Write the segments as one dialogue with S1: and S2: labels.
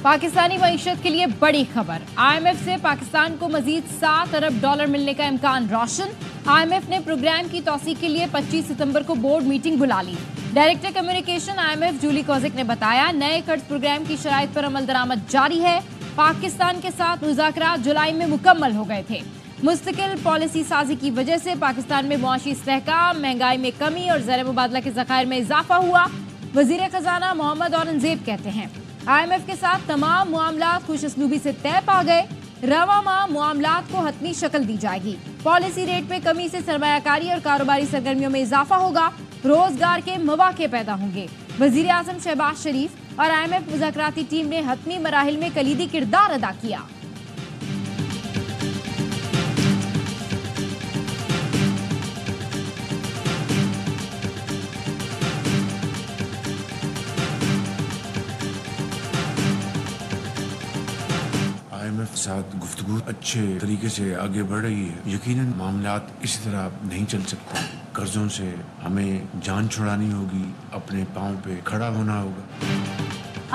S1: पाकिस्तानी मईशत के लिए बड़ी खबर। IMF से पाकिस्तान को मजीद $7 अरब मिलने का इम्कान रोशन। IMF ने प्रोग्राम की तौसीक के लिए 25 सितंबर को बोर्ड मीटिंग बुला ली। Director communication IMF Julie Kozack ने बताया, नए कर्ज प्रोग्राम की शराइत पर अमल दरामद जारी है। पाकिस्तान के साथ मुज़ाकरात जुलाई में मुकम्मल हो गए थे। मुस्तकिल पॉलिसी साजी की वजह से पाकिस्तान में मुआशी इस्तेहकाम, महंगाई में कमी और ज़र मुबादला के ज़खायर में इजाफा हुआ। वज़ीर खजाना मोहम्मद औरंगजेब कहते हैं, IMF के साथ तमाम मामलात खुशअस्लूबी से तय पा गए। रवा माह मामलात को हतमी शक्ल दी जाएगी। पॉलिसी रेट में कमी से सरमायाकारी और कारोबारी सरगर्मियों में इजाफा होगा। रोजगार के मौके पैदा होंगे। वजीर आजम शहबाज शरीफ और IMF मुज़ाकराती टीम ने हतमी मराहिल में कलीदी किरदार अदा किया।
S2: IMF के साथ गुफ्तगू अच्छे तरीके से आगे बढ़ रही है। यकीनन मामलात इसी तरह नहीं चल सकते। कर्जों से हमें जान छुड़ानी होगी, अपने पाँव पे खड़ा होना होगा।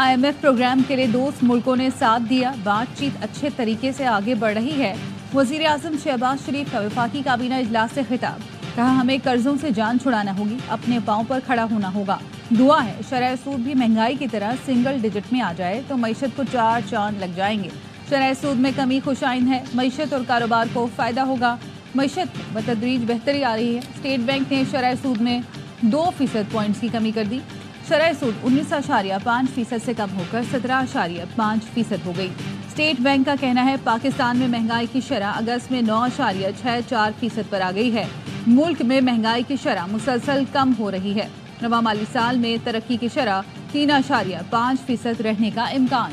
S3: IMF प्रोग्राम के लिए दोस्त मुल्कों ने साथ दिया। बातचीत अच्छे तरीके से आगे बढ़ रही है। वजीर आजम शहबाज शरीफ का वफाकी काबीना इजलास से खिताब। कहा, हमें कर्जों से जान छुड़ाना होगी, अपने पाँव पर खड़ा होना होगा। दुआ है शरह सूद भी महंगाई की तरह सिंगल डिजिट में आ जाए तो मईशत को 4 चांद लग जाएंगे। शरह सूद में कमी खुशाइन है, मईशत और कारोबार को फायदा होगा। मईशत बतदरीज बेहतरी आ रही है। स्टेट बैंक ने शरह सूद में 2% पॉइंट्स की कमी कर दी। शरह सूद 19.5% से कम होकर 17.5% हो गई। स्टेट बैंक का कहना है, पाकिस्तान में महंगाई की शरह अगस्त में 9.64% पर आ गई है। मुल्क में महंगाई की शरह मुसलसल कम हो रही है। रवा माली साल में तरक्की की शरह 3.5% रहने का इम्कान।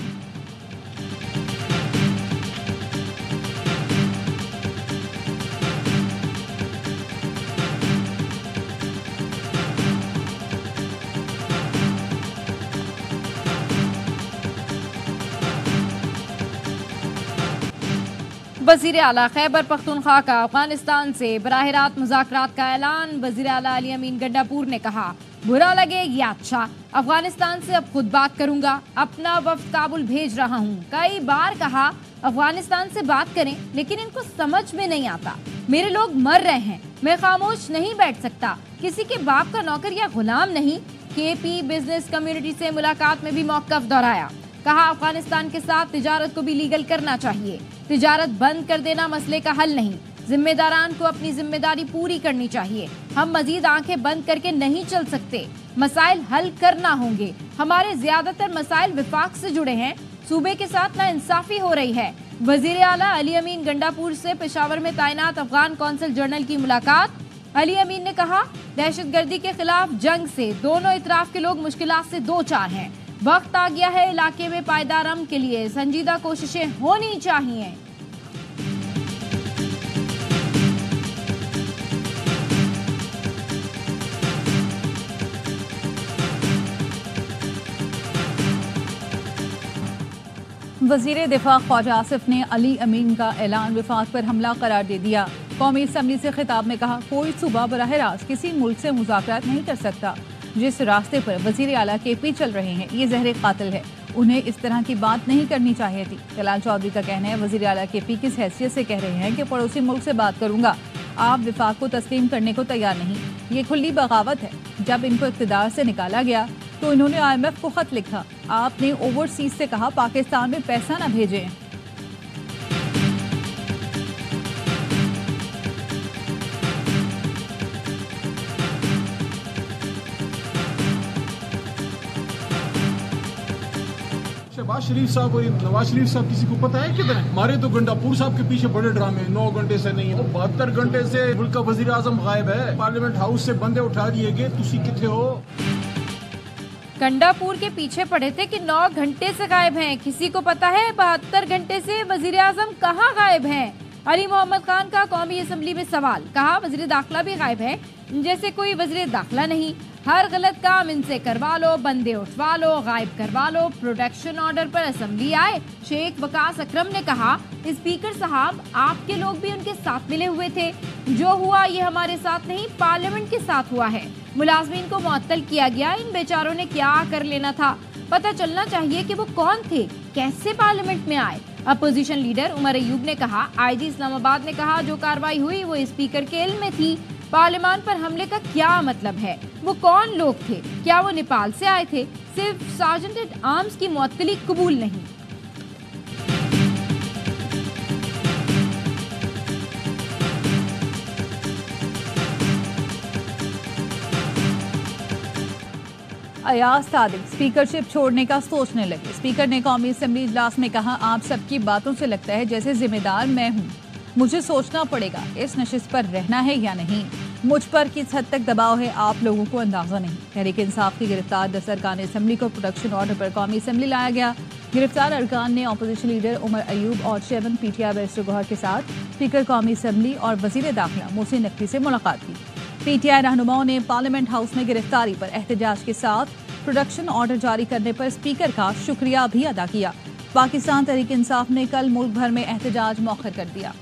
S1: वज़ीर आला खैबर पख्तूनख्वा का अफगानिस्तान से बराह रास्त मुज़ाकरात का ऐलान। वज़ीर आला अली अमीन गंडापुर ने कहा, बुरा लगे या अच्छा, अफगानिस्तान से अब खुद बात करूंगा। अपना वफ्द काबुल भेज रहा हूं। कई बार कहा अफगानिस्तान से बात करें, लेकिन इनको समझ में नहीं आता। मेरे लोग मर रहे हैं, मैं खामोश नहीं बैठ सकता। किसी के बाप का नौकर या गुलाम नहीं। KP बिजनेस कम्युनिटी से मुलाकात में भी मौक़िफ़ दोहराया। कहा, अफगानिस्तान के साथ तिजारत को भी लीगल करना चाहिए। तिजारत बंद कर देना मसले का हल नहीं। जिम्मेदारान को अपनी जिम्मेदारी पूरी करनी चाहिए। हम मजीद आंखें बंद करके नहीं चल सकते। मसाइल हल करना होंगे। हमारे ज्यादातर मसाइल विफाक से जुड़े हैं। सूबे के साथ नाइंसाफी हो रही है। वजीर आला अली अमीन गंडापुर से पेशावर में तैनात अफगान कौंसल जनरल की मुलाकात। अली अमीन ने कहा, दहशतगर्दी के खिलाफ जंग से दोनों इतराफ के लोग मुश्किलात से दो चार हैं। वक्त आ गया है इलाके में पायदार अमन के लिए संजीदा कोशिशें होनी चाहिए।
S3: वजीर दिफा ख्वाजा आसिफ ने अली अमीन का ऐलान विफाक पर हमला करार दे दिया। कौमी असम्बली से खिताब में कहा, कोई सूबा बराह रास्त किसी मुल्क से मुज़ाकरात नहीं कर सकता। जिस रास्ते पर वजीर आला KP चल रहे हैं, ये जहर कातिल है। उन्हें इस तरह की बात नहीं करनी चाहिए थी। जलाल चौधरी का कहना है, वजीर आला KP किस हैसियत से कह रहे हैं कि पड़ोसी मुल्क से बात करूंगा। आप विफाक को तस्लीम करने को तैयार नहीं। ये खुली बगावत है। जब इनको इक़्तिदार से निकाला गया तो इन्होंने IMF को खत लिखा। आपने ओवरसीज से कहा पाकिस्तान में पैसा न भेजें।
S4: शहबाज शरीफ साहब और नवाज शरीफ साहब किसी को पता है किधर है? हमारे तो गंडापुर साहब के पीछे बड़े ड्रामे। 9 घंटे से नहीं, वो 72 घंटे से मुल्क का वजीर आजम गायब है। पार्लियामेंट हाउस से बंदे उठा दिए गए। तुसी किथे हो?
S1: गंडापुर के पीछे पड़े थे कि 9 घंटे से गायब हैं। किसी को पता है 72 घंटे से वजीर आजम कहाँ गायब हैं? अली मोहम्मद खान का कौमी असम्बली में सवाल। कहा, वजीर दाखिला भी गायब है, जैसे कोई वजीर दाखिला नहीं। हर गलत काम इनसे करवा लो, बंदे उठवा लो, गायब करवा लो। प्रोटेक्शन ऑर्डर पर असम्बली आए। शेख वकास अकरम ने कहा, स्पीकर साहब आपके लोग भी उनके साथ मिले हुए थे। जो हुआ ये हमारे साथ नहीं, पार्लियामेंट के साथ हुआ है। मुलाजमीन को मुअत्तल किया गया। इन बेचारों ने क्या कर लेना था? पता चलना चाहिए कि वो कौन थे, कैसे पार्लियामेंट में आए। अपोजिशन लीडर उमर अयूब ने कहा, आईजी इस्लामाबाद ने कहा जो कार्रवाई हुई वो स्पीकर के इल्म में थी। पार्लियामान पर हमले का क्या मतलब है? वो कौन लोग थे? क्या वो नेपाल से आए थे? सिर्फ सार्जेंट एट आर्म्स की मुअत्तली कबूल नहीं।
S3: अयाज सादिक स्पीकरशिप छोड़ने का सोचने लगे। स्पीकर ने कौमी असेंबली इजलास में कहा, आप सबकी बातों से लगता है जैसे जिम्मेदार मैं हूँ। मुझे सोचना पड़ेगा इस नशिस्त पर रहना है या नहीं। मुझ पर किस हद तक दबाव है आप लोगों को अंदाजा नहीं। तहरीक इंसाफ की गिरफ्तार 10 अरकान असेंबली को प्रोटेक्शन ऑर्डर पर कौमी असेंबली लाया गया। गिरफ्तार अरकान ने अपोजिशन लीडर उमर अयूब और चेयरमैन पीटीआई बैरिस्टर गौहर के साथ स्पीकर कौमी असेंबली और वजीर दाखिला मोहसिन नकवी से मुलाकात की। पीटीआई रहनुमाओं ने पार्लियामेंट हाउस में गिरफ्तारी पर एहतजाज के साथ प्रोडक्शन ऑर्डर जारी करने पर स्पीकर का शुक्रिया भी अदा किया। पाकिस्तान तहरीक इंसाफ ने कल मुल्क भर में एहतजाज मौखर कर दिया।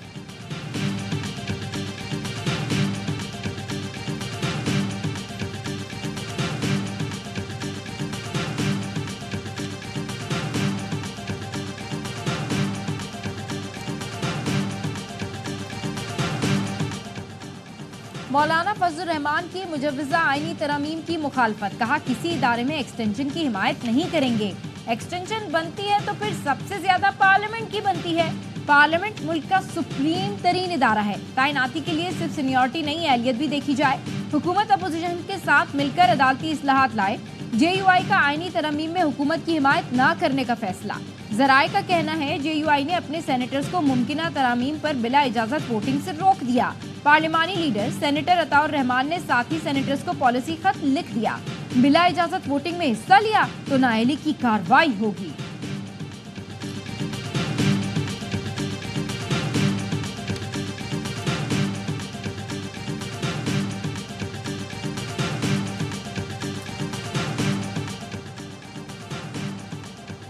S1: मौलाना फजलुर रहमान की मुजव्वज़ा आईनी तरमीम की मुखालफत, कहा किसी इदारे में एक्सटेंशन की हिमायत नहीं करेंगे। एक्सटेंशन बनती है तो फिर सबसे ज्यादा पार्लियामेंट की बनती है। पार्लियामेंट मुल्क का सुप्रीम तरीन इदारा है। तैनाती के लिए सिर्फ सीनियरिटी नहीं, अहलियत भी देखी जाए। हुकूमत अपोजिशन के साथ मिलकर अदालती इस्लाहात लाए। JUI का आईनी तरमीम में हुकूमत की हिमायत न करने का फैसला। जराए का कहना है JUI ने अपने सेनेटर्स को मुमकिना तरामीम पर बिला इजाजत वोटिंग से रोक दिया। Parliamentary leader senator Ataur Rahman ने साथी सेनेटर्स को पॉलिसी खत लिख दिया। बिला इजाजत वोटिंग में हिस्सा लिया तो नाअहली की कार्रवाई होगी।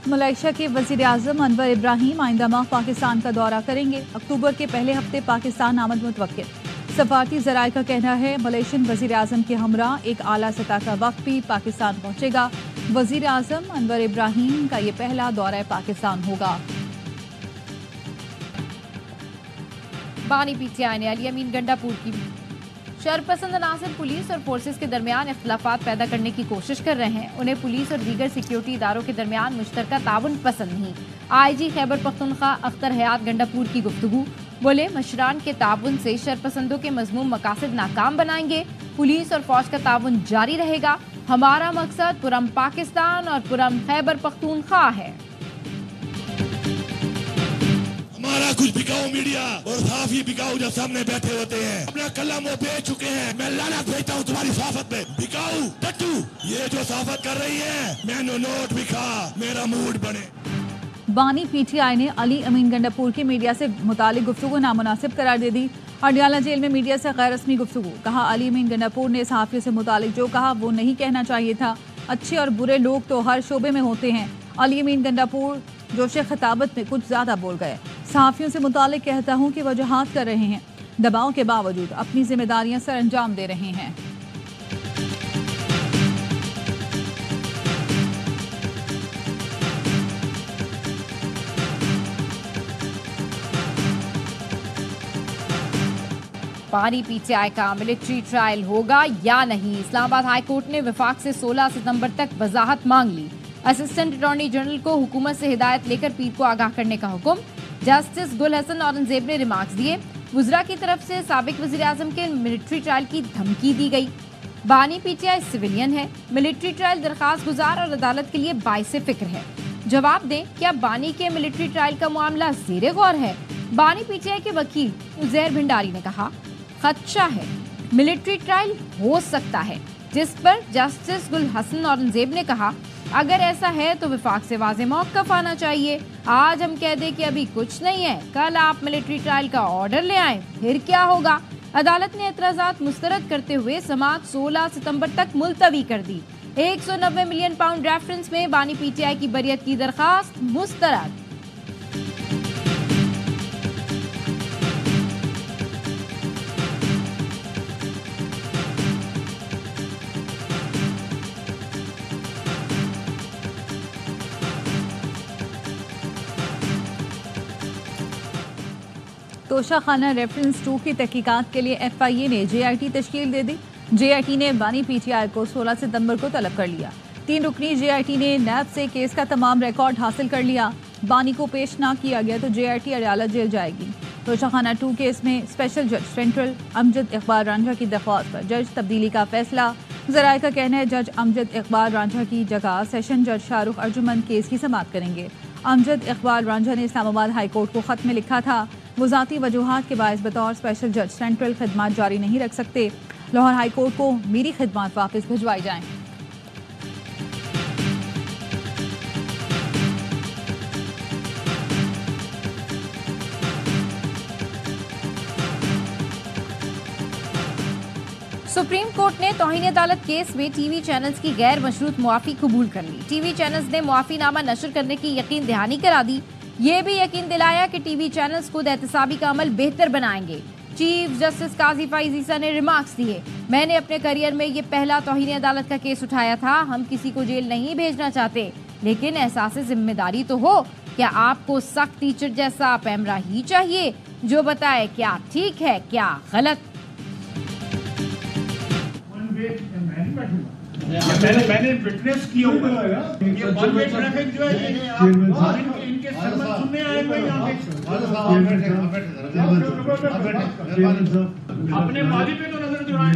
S3: मलेशिया के वजीर आजम अनवर इब्राहिम आइंदा माह पाकिस्तान का दौरा करेंगे। अक्टूबर के पहले हफ्ते पाकिस्तान आमद मुतवक्किल। सफारती जराये का कहना है मलेशियन वजीर आजम के हमरा एक आला सतह का वक्त भी पाकिस्तान पहुंचेगा। वजीर आजम अनवर इब्राहिम का ये पहला दौरा पाकिस्तान होगा।
S1: बानी पीटीआई ने अली अमीन गंडापुर की शरपसंद अनासर पुलिस और फोर्सेस के दरमियान इख्तलाफात पैदा करने की कोशिश कर रहे हैं। उन्हें पुलिस और दीगर सिक्योरिटी इदारों के दरमियान मुश्तरका ताउन पसंद नहीं। IG खैबर पख्तूनख्वा अख्तर हयात गंडापुर की गुफ्तगू, बोले मशरान के ताउन से शरपसंदों के मजमूम मकासद नाकाम बनाएंगे। पुलिस और फौज का ताउन जारी रहेगा। हमारा मकसद पुरम पाकिस्तान और पुरम खैबर पख्तूनख्वा है।
S5: हमारा कुछ बिकाऊ मीडिया और साफी बिकाऊ जब सामने बैठे होते हैं, अपना कलम वो बेच चुके हैं। मैं लानत भेजता हूँ तुम्हारी साफत पे। बिकाऊ टट्टू ये जो साफत कर रही है, मैंने नोट बिका, मेरा मूड बने।
S3: बानी पीटीआई ने अली अमीन गंडापुर की मीडिया से मुतालिक गुफ्तगू नामुनासिब करार दे दी। अडियाला जेल में मीडिया से गैर रस्मी गुफ्तगू, कहा अली अमीन गंडापुर ने सहाफियों से मुतालिक जो कहा वो नहीं कहना चाहिए था। अच्छे और बुरे लोग तो हर शोबे में होते हैं। अली अमीन गंडापुर जोशे खिताबत में कुछ ज्यादा बोल गए। सहाफियों से मुतालिक कहता हूँ कि वजूहात कर रहे हैं, दबाव के बावजूद अपनी जिम्मेदारियां सर अंजाम दे रहे हैं।
S1: बानी पीटीआई का मिलिट्री ट्रायल होगा या नहीं? इस्लामाबाद हाई कोर्ट ने वफाक से 16 सितंबर तक वजाहत मांग ली। असिस्टेंट अटॉर्नी जनरल को हुकूमत से हिदायत लेकर पीर को आगाह करने का हुक्म। जस्टिस गुल हसन औरंगजेब ने रिमार्क्स दिए। वुज़रा की तरफ से साबिक वज़ीर आज़म के मिलिट्री ट्रायल की धमकी दी गई। बानी पीटीआई सिविलियन है, मिलिट्री ट्रायल दरखास्त गुजार और अदालत के लिए बाइसे फिक्र है। जवाब दें, क्या बानी के मिलिट्री ट्रायल का मामला ज़ेरे गौर है? बानी पीटीआई के वकील उज़ैर भंडारी ने कहा खदशा है, मिलिट्री ट्रायल हो सकता है, जिस पर जस्टिस गुल हसन औरंगजेब ने कहा अगर ऐसा है तो विफाक से वाज़े मौक़िफ़ आना चाहिए। आज हम कह दें कि अभी कुछ नहीं है, कल आप मिलिट्री ट्रायल का ऑर्डर ले आए, फिर क्या होगा? अदालत ने एतराज़ात मुस्तरद करते हुए समाअत 16 सितंबर तक मुलतवी कर दी। 190 मिलियन पाउंड रेफरेंस में बानी पीटीआई की बरियत की दरखास्त मुस्तरद।
S3: तोशाखाना रेफरेंस 2 की तहकीकात के लिए FIA ने JIT तश्कील दे दी। JIT ने बानी PTI को 16 सितंबर को तलब कर लिया। 3 रुकनी JIT ने नैब से केस का तमाम रिकॉर्ड हासिल कर लिया। बानी को पेश ना किया गया तो JIT अडयाला जेल जाएगी। तोशाखाना 2 केस में स्पेशल जज सेंट्रल अमजद इकबाल रांझा की दरख्वास्त पर जज तब्दीली का फैसला। ज़राए का कहना है जज अमजद इकबाल रांझा की जगह सेशन जज शाहरुख अर्जुमन केस की समाअत करेंगे। अमजद इकबाल रांझा ने इस्लामाबाद हाई कोर्ट को खत में लिखा था वो ज़ाती वजूहात के बायस बतौर स्पेशल जज सेंट्रल खिदमात जारी नहीं रख सकते। लाहौर हाई कोर्ट को मेरी खिदमात वापस भिजवाई जाएं।
S1: सुप्रीम कोर्ट ने तौहीन अदालत केस में टीवी चैनल्स की गैर मशरूत मुआफी कबूल कर ली। टीवी चैनल्स ने मुआफीनामा नशर करने की यकीन दहानी करा दी। ये भी यकीन दिलाया कि टीवी चैनल्स खुद एहतसाबी का अमल बेहतर बनाएंगे। चीफ जस्टिस काजी फैज़ ईसा ने रिमार्क्स दिए, मैंने अपने करियर में ये पहला तौहीन अदालत का केस उठाया था। हम किसी को जेल नहीं भेजना चाहते, लेकिन एहसास जिम्मेदारी तो हो। क्या आपको सख्त टीचर जैसा पैमरा ही चाहिए जो बताए क्या ठीक है क्या गलत।
S6: मैंने विटनेस किया हुआ है ये वन वे ट्रैफिक जो है इनके सरमन सुनने आए हुए यहाँ अपने माली पे तो नजर दुराएं।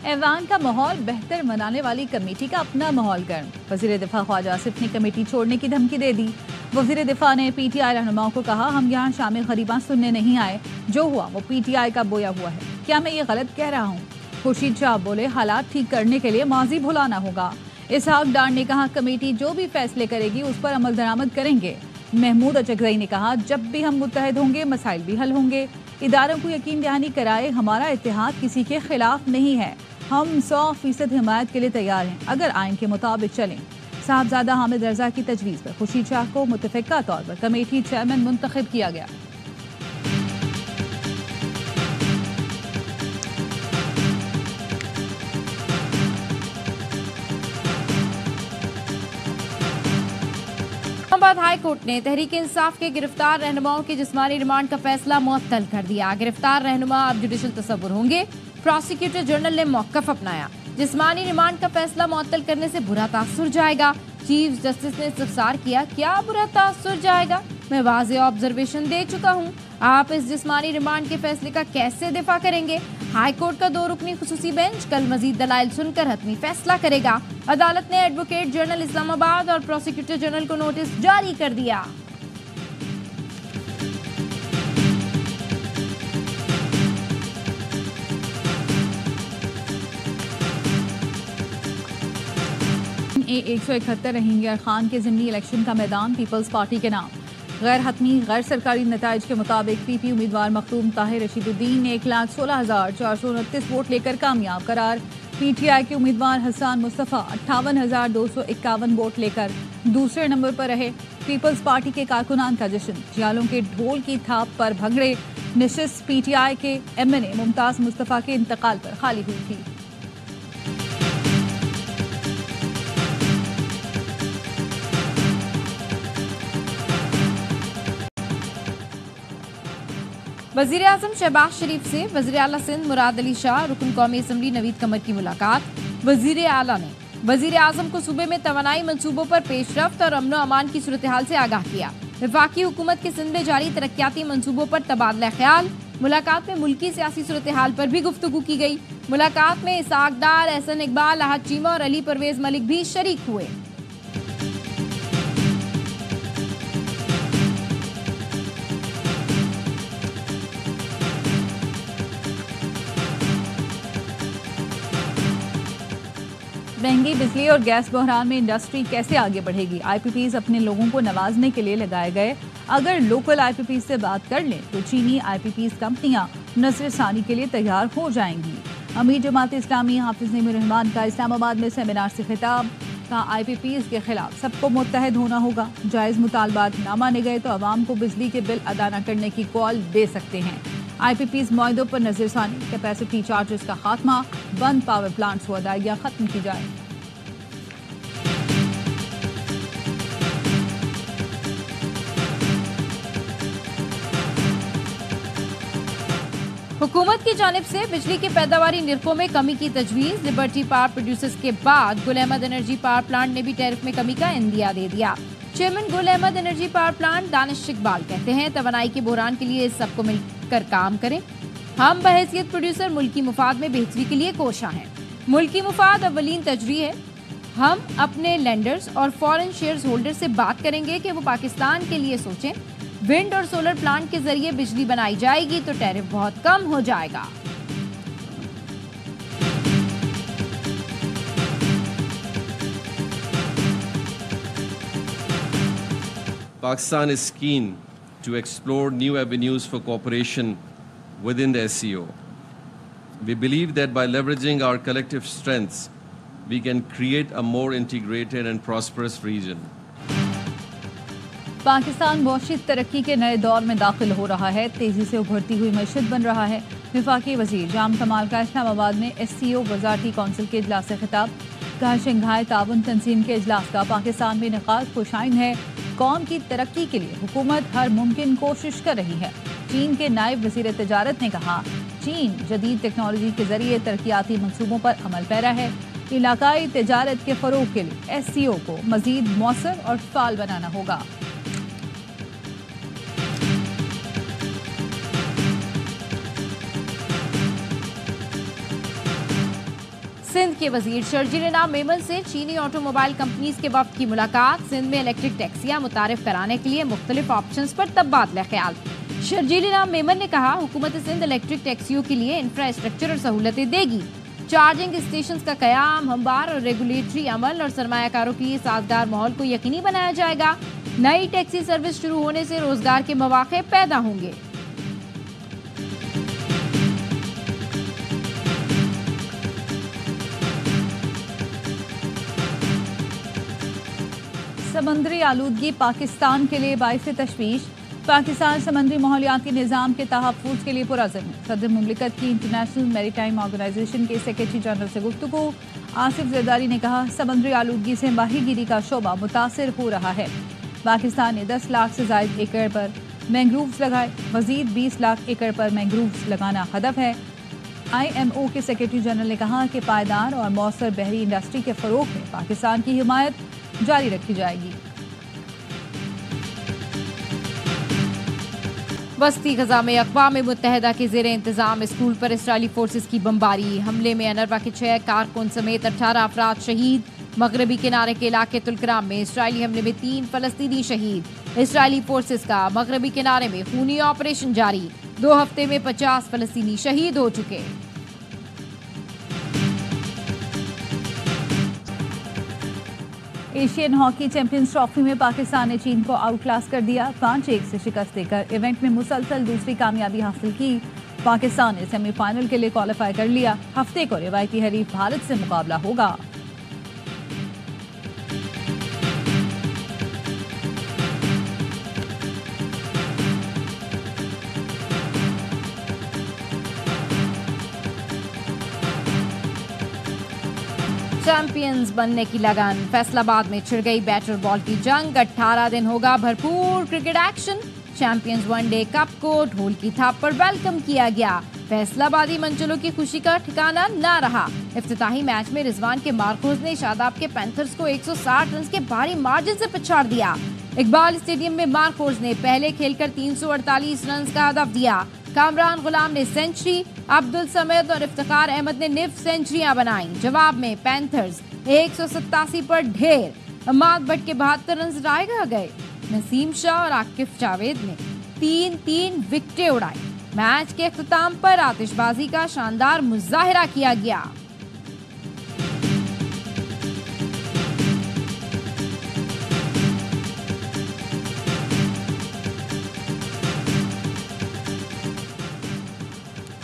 S3: ऐवान का माहौल बेहतर मनाने वाली कमेटी का अपना माहौल गर्म। वज़ीर दिफा ख्वाजा आसिफ ने कमेटी छोड़ने की धमकी दे दी। वज़ीर दिफा ने PTI रहनुमाओं को कहा हम यहाँ शामिल गरीबान सुनने नहीं आए, जो हुआ वो PTI का बोया हुआ है। क्या मैं ये गलत कह रहा हूँ? खुर्शीद शाह बोले हालात ठीक करने के लिए माजी भुलाना होगा। इसहाक डार ने कहा कमेटी जो भी फैसले करेगी उस पर अमल दरामद करेंगे। महमूद अचकजई ने कहा जब भी हम मुत्तहद होंगे मसाइल भी हल होंगे। इदारों को यकीन दहानी कराए हमारा इत्तेहाद किसी के खिलाफ नहीं है, हम 100% हिमायत के लिए तैयार हैं अगर आइन के मुताबिक चलें। साहबजादा हामिद रजा की तजवीज़ पर खुर्शीद शाह को मुतफ़िका तौर पर कमेटी चेयरमैन मुंतखब किया गया।
S1: इस्लामाबाद हाई कोर्ट ने तहरीक इंसाफ के गिरफ्तार रहनुमाओं के जिस्मानी रिमांड का फैसला मुअत्तल कर दिया। गिरफ्तार रहनुमा अब जुडिशल तसव्वुर होंगे। प्रोसिक्यूटर जनरल ने मौक़िफ़ अपनाया। जिस्मानी रिमांड का फैसला मुअत्तल करने से बुरा तासुर जाएगा। चीफ जस्टिस ने इस्तफसार किया क्या बुरा तासुर जाएगा? मैं वाज़ेह ऑब्जर्वेशन दे चुका हूँ। आप इस जिस्मानी रिमांड के फैसले का कैसे दिफा करेंगे? हाई कोर्ट का 2 रुकनी खुसूसी बेंच कल मजीद दलाइल सुनकर हतमी फैसला करेगा। अदालत ने एडवोकेट जनरल इस्लामाबाद और प्रोसिक्यूटर जनरल को नोटिस जारी कर दिया।
S3: A171 रहेंगे खान के ज़िमनी इलेक्शन का मैदान पीपल्स पार्टी के नाम। गैर हतमी गैर सरकारी नताइज के मुताबिक PP उम्मीदवार मखदूम ताहिर रशीदुद्दीन 1,16,429 वोट लेकर कामयाब करार। PTI के उम्मीदवार हसन मुस्तफ़ा 58,251 वोट लेकर दूसरे नंबर पर रहे। पीपल्स पार्टी के कारकुनान का जश्न जियालों के ढोल की थाप पर भंगड़े। नशिस्त PTI के MNA मुमताज़ मुस्तफ़ा के इंतकाल पर खाली हुई थी।
S1: वज़ीर आज़म शहबाज शरीफ से वज़ीर आला सिंध मुराद अली शाह रुकन कौमी असम्बली नवीद कमर की मुलाकात। वज़ीर आला ने वज़ीर आज़म को सूबे में तवानाई मंसूबों पर पेशरफ्त और अमन अमान की सूरत हाल से आगाह किया। वफाकी हुकूमत के सिंध में जारी तरक्याती मंसूबों पर तबादला ख्याल। मुलाकात में मुल्की सियासी सूरत हाल पर भी गुफ्तगू की गई। मुलाकात में इसाक डार, एहसन इकबाल, अहद चीमा और अली परवेज मलिक भी शरीक हुए।
S3: महंगी बिजली और गैस बहरान में इंडस्ट्री कैसे आगे बढ़ेगी? IPPs अपने लोगों को नवाजने के लिए लगाए गए। अगर लोकल IPPs से बात कर लें तो चीनी IPPs कंपनियां नजरसानी के लिए तैयार हो जाएंगी। अमीर जमात इस्लामी हाफिज नईमुर रहमान का इस्लामाबाद में सेमिनार से खिताब। का IPPs के खिलाफ सबको मुत्तहद होना होगा। जायज़ मुतालबात ना माने गए तो आवाम को बिजली के बिल अदा न करने की कॉल दे सकते हैं। IPPs मुआहदों पर नजरसानी, कैपेसिटी चार्जेस का खात्मा, बंद पावर प्लांट्स को अदायगियाँ खत्म की जाए।
S1: हुकूमत की जानिब से बिजली की पैदावारी निर्खों में कमी की तजवीज़। लिबर्टी पावर प्रोड्यूसर्स के बाद गुल अहमद एनर्जी पावर प्लांट ने भी टैरिफ में कमी का इंदिया दे दिया। Chairman Gul Ahmad energy power plant Danish Iqbal कहते हैं, तवानाई के बहरान के लिए सबको मिलकर काम करें। हम बहैसियत प्रोड्यूसर मुल्की मुफाद में बेहतरी के लिए कोशा हैं। मुल्की मुफाद अव्वलीन तजरी है। हम अपने लेंडर्स और फॉरेन शेयर्स होल्डर से बात करेंगे कि वो पाकिस्तान के लिए सोचें। विंड और सोलर प्लांट के जरिए बिजली बनाई जाएगी तो टैरिफ बहुत कम हो जाएगा।
S7: Pakistan is keen to explore new avenues for cooperation within the SCO. We believe that by leveraging our collective strengths, we can create a more integrated and prosperous region.
S3: Pakistan मौशी तरक्की के नए दौर में दाखिल हो रहा है। तेजी से उभरती हुई मईशत बन रहा है। वफाकी वजीर जाम कमाल का इस्लामाबाद में SCO वज़ारती कौंसिल के इजलास से खिताब। कहा, शंघाई ताउन तंजीम के इजलास का पाकिस्तान में इनेकाद खुशाइन है। कौम की तरक्की के लिए हुकूमत हर मुमकिन कोशिश कर रही है। चीन के नायब वज़ीर तिजारत ने कहा, चीन जदीद टेक्नोलॉजी के जरिए तरक्याती मंसूबों पर अमल पैरा है। इलाकाई तिजारत के फ़रोग के लिए SCO को मज़ीद मौसर और फ़ाल बनाना होगा।
S1: सिंध के वजीर शर्जील नाम मेमन से चीनी ऑटोमोबाइल कंपनीज के वफ्द की मुलाकात। सिंध में इलेक्ट्रिक टैक्सियां मुतारिफ कराने के लिए मुख्तलिफ ऑप्शंस पर तबादला ख्याल। शर्जील नाम मेमन ने कहा, हुकूमत सिंध इलेक्ट्रिक टैक्सियों के लिए इंफ्रास्ट्रक्चर और सहूलतें देगी। चार्जिंग स्टेशन का कयाम, हमवार और रेगुलेटरी अमल और सरमायाकारों के लिए साजगार माहौल को यकीनी बनाया जाएगा। नई टैक्सी सर्विस शुरू होने से रोजगार के मौके पैदा होंगे।
S3: समंदरी आलूदगी पाकिस्तान के लिए बाइस तशवीश। पाकिस्तान समंदरी माहौलियाती निज़ाम के तहफ़्फ़ुज़ के लिए पुरअज़्म है। सदर मुमलिकत की इंटरनेशनल मैरीटाइम ऑर्गेनाइजेशन के सेक्रेटरी जनरल से गुफ्तगू। आसिफ ज़रदारी ने कहा, समंदरी आलूदगी से माहीगीरी का शोबा मुतासिर हो रहा है। पाकिस्तान ने 10 लाख से ज़ायद एकड़ पर मैंग्रोव्स लगाए। मज़ीद 20 लाख एकड़ पर मैंग्रोव्स लगाना हदफ है। IMO के सेक्रेटरी जनरल ने कहा कि पायदार और मौसर बहरी इंडस्ट्री के फ़रोग में पाकिस्तान की हिमायत जारी रखी जाएगी।
S1: वस्ती गजा में अक़वाम मुत्तहिदा के ज़ेर इंतज़ाम स्कूल पर इसराइली फोर्सेस की बमबारी। हमले में अनरवा के 6 कारकुन समेत 18 अफराद शहीद। मगरबी किनारे के इलाके तुलकराम में इसराइली हमले में 3 फ़लस्तीनी शहीद। इसराइली फोर्सेस का मगरबी किनारे में खूनी ऑपरेशन जारी। 2 हफ्ते में 50 फ़लस्तीनी शहीद हो चुके।
S3: एशियन हॉकी चैंपियंस ट्रॉफी में पाकिस्तान ने चीन को आउट क्लास कर दिया। 5-1 से शिकस्त देकर इवेंट में मुसलसल दूसरी कामयाबी हासिल की। पाकिस्तान ने सेमीफाइनल के लिए क्वालिफाई कर लिया। हफ्ते को रिवायती हरीफ भारत से मुकाबला होगा।
S1: चैंपियंस बनने की लगन। फैसलाबाद में छिड़ गई बैट और बॉल की जंग। 18 दिन होगा भरपूर cricket action. Champions one day cup को ढोल की थाप पर वेलकम किया गया। फैसलाबादी मंचलों की खुशी का ठिकाना ना रहा। इफ्तिताही मैच में रिजवान के मार्कोज ने शादाब के पैंथर्स को 160 रन के भारी मार्जिन से पछाड़ दिया। इकबाल स्टेडियम में मार्कोज ने पहले खेलकर 348 रन का हदफ दिया। कामरान गुलाम ने सेंचुरी, अब्दुल समेद और इफ्तिखार अहमद ने निफ सेंचुरियां बनाई। जवाब में पैंथर्स 187 पर ढेर। अमाद भट्ट के 72 रन रायगा गए। नसीम शाह और आकिफ जावेद ने 3-3 विकेटें उड़ाई। मैच के अख्ताम पर आतिशबाजी का शानदार मुजाहिरा किया गया।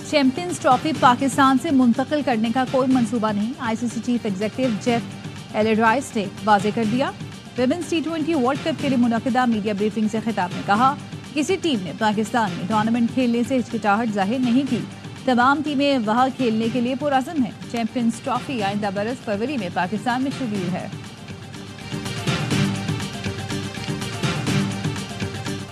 S3: चैंपियंस ट्रॉफी पाकिस्तान से मुंतकिल करने का कोई मंसूबा नहीं। ICC चीफ एग्जीक्यूटिव जेफ एलेड्राइस ने वाजे कर दिया। विमेंस T20 वर्ल्ड कप के लिए मुनक़िदा मीडिया ब्रीफिंग से खिताब में कहा, किसी टीम ने पाकिस्तान में टूर्नामेंट खेलने से हिचकिचाहट जाहिर नहीं की। तमाम टीमें वहां खेलने के लिए पुरअज़्म हैं। चैंपियंस ट्रॉफी आइंदा बरस फरवरी में पाकिस्तान में शेड्यूल है।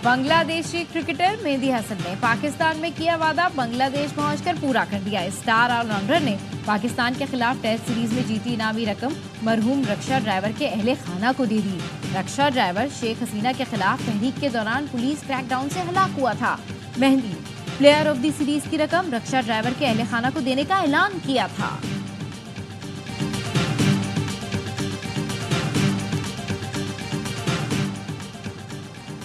S1: बांग्लादेशी क्रिकेटर मेहदी हसन ने पाकिस्तान में किया वादा बांग्लादेश पहुंचकर पूरा कर दिया। स्टार ऑलराउंडर ने पाकिस्तान के खिलाफ टेस्ट सीरीज में जीती इनामी रकम मरहूम रक्षा ड्राइवर के अहले खाना को दे दी। रक्षा ड्राइवर शेख हसीना के खिलाफ तहरीक के दौरान पुलिस क्रैकडाउन से हलाक हुआ था। Mehdi player of the series की रकम रक्षा ड्राइवर के अहले खाना को देने का ऐलान किया था।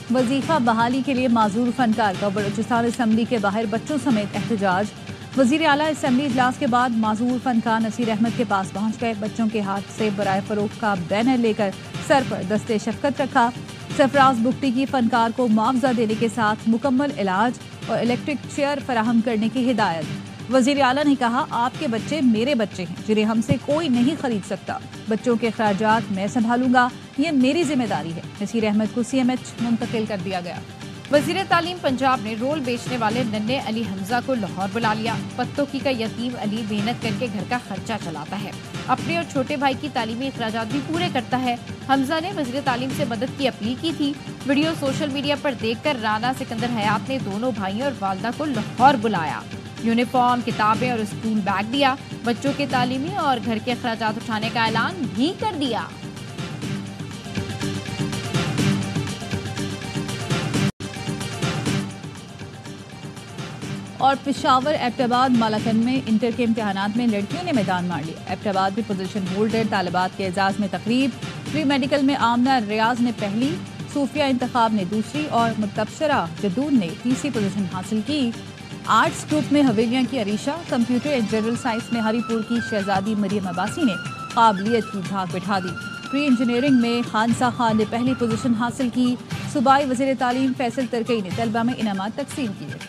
S3: वजीफा बहाली के लिए माजूर फनकार का बलूचिस्तान असम्बली के बाहर बच्चों समेत एहतजाज। वजीर आला असम्बली इजलास के बाद माजूर फनकार नसीर अहमद के पास पहुंच गए। बच्चों के हाथ से बराए फरोख्त का बैनर लेकर सर पर दस्ते शफकत रखा। सरफराज बुगटी की फनकार को मुआवजा देने के साथ मुकम्मल इलाज और इलेक्ट्रिक चेयर फराहम करने की हिदायत। वजीर आला ने कहा, आपके बच्चे मेरे बच्चे हैं जिन्हें हमसे कोई नहीं खरीद सकता। बच्चों के खर्चात मैं संभालूंगा, ये मेरी जिम्मेदारी है। नसीर अहमद को CMH मुंतकिल कर दिया गया।
S1: वजीर तालीम पंजाब ने रोल बेचने वाले नन्हे अली हमजा को लाहौर बुला लिया। पत्तों की का यतीम अली मेहनत करके घर का खर्चा चलाता है, अपने और छोटे भाई की तालीमी अखराजात भी पूरे करता है। हमजा ने वजीर तालीम से मदद की अपील की थी। वीडियो सोशल मीडिया पर देखकर राना सिकंदर हयात ने दोनों भाइयों और वालदा को लाहौर बुलाया। यूनिफॉर्म, किताबें और स्कूल बैग दिया। बच्चों के तालीमी और घर के अखराजात उठाने का ऐलान भी कर दिया।
S3: और पेशावर, एबटाबाद, मालाकंड में इंटर के इम्तिहानात में लड़कियों ने मैदान मार लिया। एबटाबाद में पोजीशन होल्डर तालिबात के एजाज में तकरीब। प्री मेडिकल में आमना रियाज ने पहली, सूफिया इंतखाब ने दूसरी और मुतबशरा जदून ने तीसरी पोजीशन हासिल की। आर्ट्स ग्रुप में हवेलियां की Arisha, computer and general science में हरीपुर की शहजादी मरियम अब्बासी ने काबिलियत की धाक बिठा दी। प्री इंजीनियरिंग में खानसा खान ने पहली पोजीशन हासिल की। सूबाई वज़ीर तालीम फैसल तरकई ने तलबा में इनामात तकसीम किए।